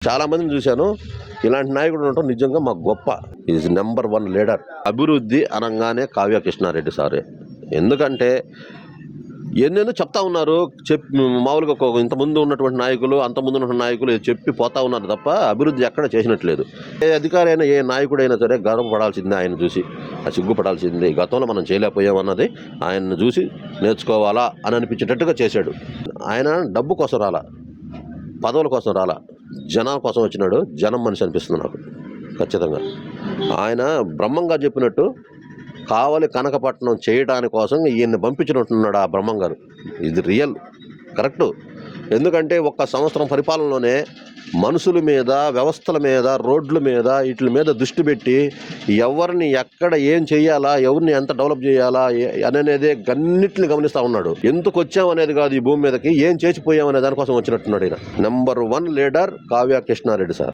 చాలా మందిని చూశాను. ఇలాంటి నాయకుడు ఉండటం నిజంగా మాకు గొప్ప. Is number 1 leader. అభివృద్ధి అనగానే కావ్య కృష్ణారెడ్డి సారే. ఎందుకంటే ఎన్నెన్నో చెప్తా ఉన్నారు. మామూలుగా ఇంతకుముందు ఉన్నటువంటి నాయకులు, అంతకుముందు ఉన్నటువంటి నాయకులు చెప్పి పోతా ఉన్నారు తప్ప అభివృద్ధి ఎక్కడ చేసినట్లేదు. ఏ అధికారి అయినా, ఏ నాయకుడైనా సరే గర్వపడాల్సిందే ఆయన చూసి, సిగ్గుపడాల్సిందే. గతంలో మనం చేయలేకపోయామన్నది ఆయన్ని చూసి నేర్చుకోవాలా అని అనిపించేటట్టుగా చేశాడు. ఆయన డబ్బు కోసం రాలా, పదవుల కోసం రాలా, జనం కోసం వచ్చినాడు. జనం మనిషి అనిపిస్తుంది నాకు ఖచ్చితంగా. ఆయన బ్రహ్మంగా చెప్పినట్టు కావలి కనకపట్నం చేయడానికి కోసం ఈయన్ని పంపించినట్టున్నాడు ఆ బ్రహ్మం గారు. ఇది రియల్ కరెక్టు. ఎందుకంటే 1 సంవత్సరం పరిపాలనలోనే మనుషుల మీద, వ్యవస్థల మీద, రోడ్ల మీద, వీటి మీద దృష్టి పెట్టి ఎవరిని ఎక్కడ ఏం చేయాలా, ఎవరిని ఎంత డెవలప్ చేయాలా అనేదే అన్నిటిని గమనిస్తూ ఉన్నాడు. ఎందుకు వచ్చామనేది కాదు, ఈ భూమి మీదకి ఏం చేసిపోయామనే దానికోసం వచ్చినట్టున్నాడు. ఈయన number 1 leader Kavya Krishna Reddy sir.